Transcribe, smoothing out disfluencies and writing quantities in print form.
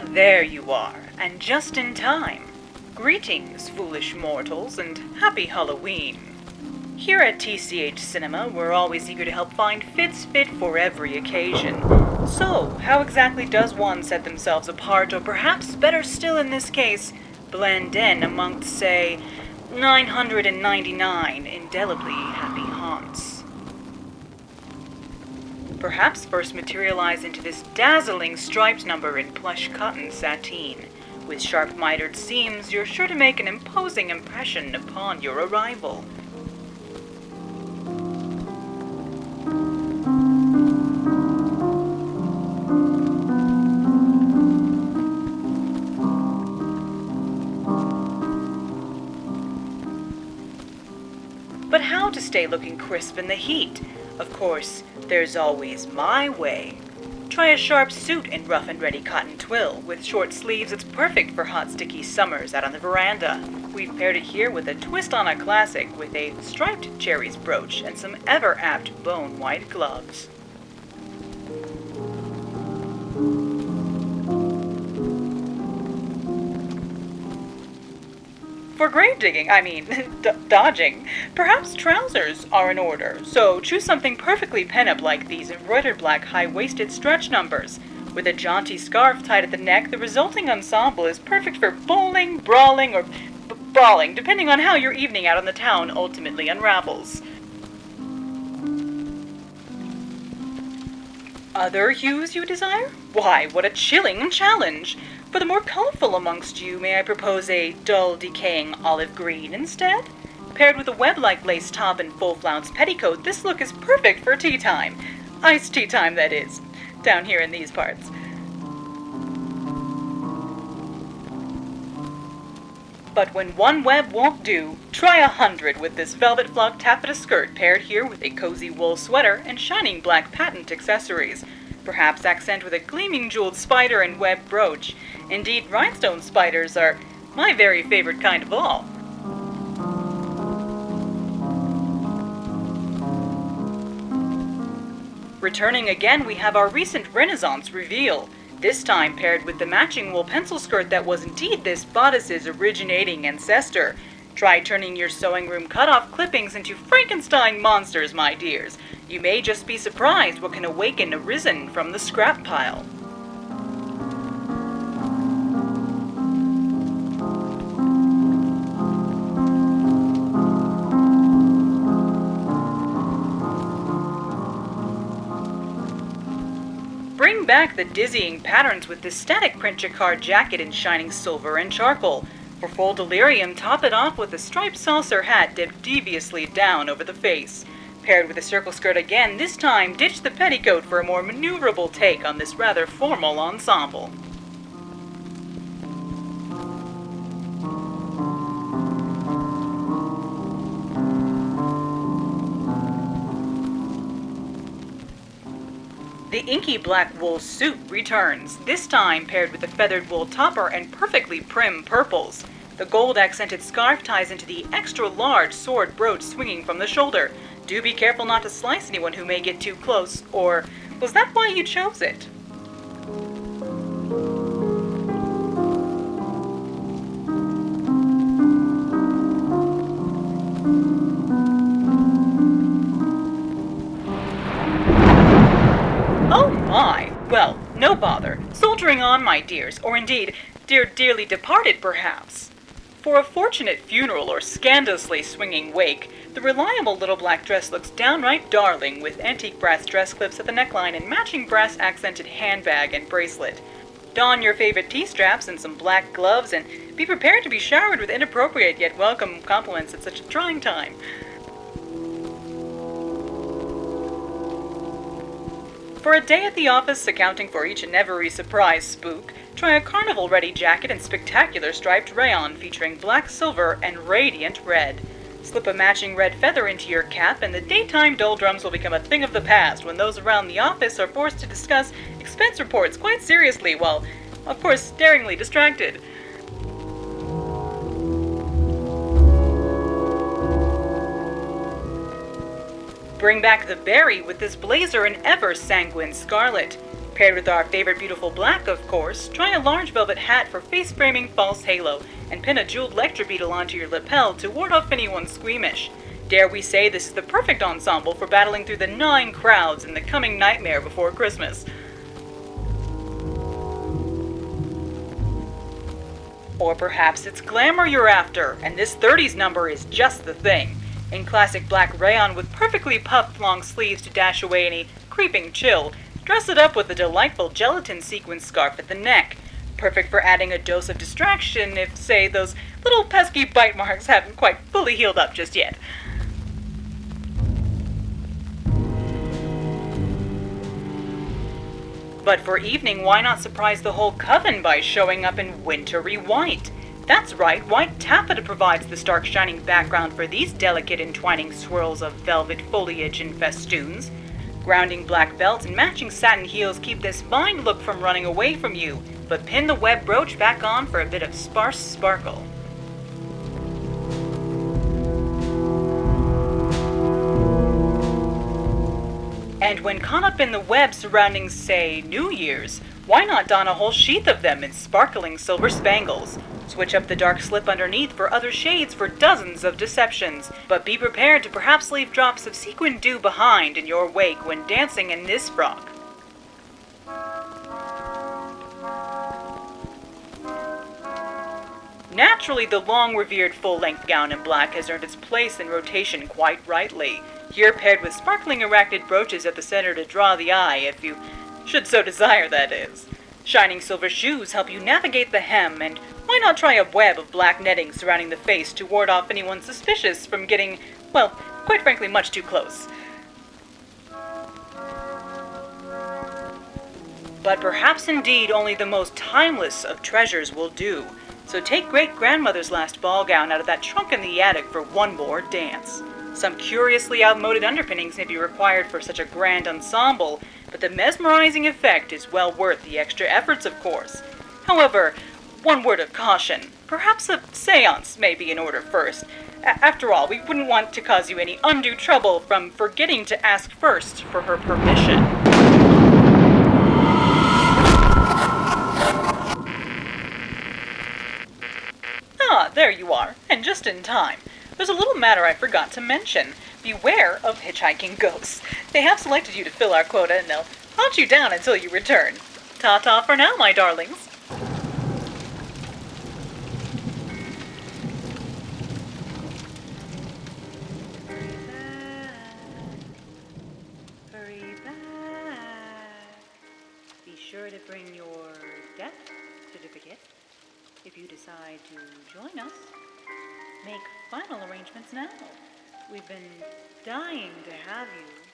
there you are, and just in time. Greetings, foolish mortals, and happy Halloween. Here at TCH Cinema, we're always eager to help find fits fit for every occasion. So, how exactly does one set themselves apart, or perhaps better still in this case, blend in amongst, say, 999 indelibly happy haunts? Perhaps first materialize into this dazzling striped number in plush cotton sateen. With sharp mitered seams, you're sure to make an imposing impression upon your arrival. But how to stay looking crisp in the heat? Of course, there's always my way. Try a sharp suit in rough and ready cotton twill. With short sleeves, it's perfect for hot, sticky summers out on the veranda. We've paired it here with a twist on a classic with a striped cherries brooch and some ever-apt bone-white gloves. For grave digging, dodging, perhaps trousers are in order, so choose something perfectly pin-up like these embroidered black high-waisted stretch numbers. With a jaunty scarf tied at the neck, the resulting ensemble is perfect for bowling, brawling, or brawling, depending on how your evening out on the town ultimately unravels. Other hues you desire? Why, what a chilling challenge! For the more colorful amongst you, may I propose a dull, decaying olive green instead? Paired with a web-like lace top and full flounce petticoat, this look is perfect for tea time. Iced tea time, that is, down here in these parts. But when one web won't do, try 100 with this velvet flocked taffeta skirt paired here with a cozy wool sweater and shining black patent accessories. Perhaps accent with a gleaming jeweled spider and web brooch. Indeed, rhinestone spiders are my very favorite kind of all. Returning again, we have our recent Renaissance reveal. This time paired with the matching wool pencil skirt that was indeed this bodice's originating ancestor. Try turning your sewing room cut-off clippings into Frankenstein monsters, my dears. You may just be surprised what can awaken arisen from the scrap pile. Bring back the dizzying patterns with this static print jacquard jacket in shining silver and charcoal. For full delirium, top it off with a striped saucer hat dipped deviously down over the face. Paired with a circle skirt again, this time ditch the petticoat for a more maneuverable take on this rather formal ensemble. The inky black wool suit returns, this time paired with a feathered wool topper and perfectly prim purples. The gold-accented scarf ties into the extra-large sword brooch swinging from the shoulder. Do be careful not to slice anyone who may get too close, or was that why you chose it? Oh my! Well, no bother. Soldiering on, my dears, or indeed, dearly departed, perhaps. For a fortunate funeral or scandalously swinging wake, the reliable little black dress looks downright darling with antique brass dress clips at the neckline and matching brass accented handbag and bracelet. Don your favorite T-straps and some black gloves and be prepared to be showered with inappropriate yet welcome compliments at such a trying time. For a day at the office accounting for each and every surprise spook, try a carnival-ready jacket and spectacular striped rayon featuring black, silver, and radiant red. Slip a matching red feather into your cap, and the daytime doldrums will become a thing of the past when those around the office are forced to discuss expense reports quite seriously while, of course, daringly distracted. Bring back the berry with this blazer in ever sanguine scarlet. Paired with our favorite beautiful black, of course, try a large velvet hat for face-framing false halo, and pin a jeweled lecture beetle onto your lapel to ward off anyone squeamish. Dare we say this is the perfect ensemble for battling through the gnawing crowds and the coming nightmare before Christmas. Or perhaps it's glamour you're after, and this 30s number is just the thing. In classic black rayon with perfectly puffed long sleeves to dash away any creeping chill, dress it up with a delightful gelatin sequin scarf at the neck. Perfect for adding a dose of distraction if, say, those little pesky bite marks haven't quite fully healed up just yet. But for evening, why not surprise the whole coven by showing up in wintry white? That's right, white taffeta provides the stark shining background for these delicate entwining swirls of velvet foliage and festoons. Grounding black belts and matching satin heels keep this fine look from running away from you, but pin the web brooch back on for a bit of sparse sparkle. And when caught up in the web surrounding, say, New Year's, why not don a whole sheath of them in sparkling silver spangles? Switch up the dark slip underneath for other shades for dozens of deceptions, but be prepared to perhaps leave drops of sequin dew behind in your wake when dancing in this frock. Naturally, the long-revered full-length gown in black has earned its place in rotation quite rightly, here paired with sparkling arachnid brooches at the center to draw the eye, if you should so desire, that is. Shining silver shoes help you navigate the hem, and why not try a web of black netting surrounding the face to ward off anyone suspicious from getting, well, quite frankly, much too close. But perhaps indeed only the most timeless of treasures will do. So take great-grandmother's last ball gown out of that trunk in the attic for one more dance. Some curiously outmoded underpinnings may be required for such a grand ensemble, but the mesmerizing effect is well worth the extra efforts, of course. However, one word of caution. Perhaps a seance may be in order first. After all, we wouldn't want to cause you any undue trouble from forgetting to ask first for her permission. Ah, there you are, and just in time. There's a little matter I forgot to mention. Beware of hitchhiking ghosts. They have selected you to fill our quota, and they'll hunt you down until you return. Ta-ta for now, my darlings. Hurry back. Be sure to bring your death certificate if you decide to join us. Make final arrangements now. We've been dying to have you.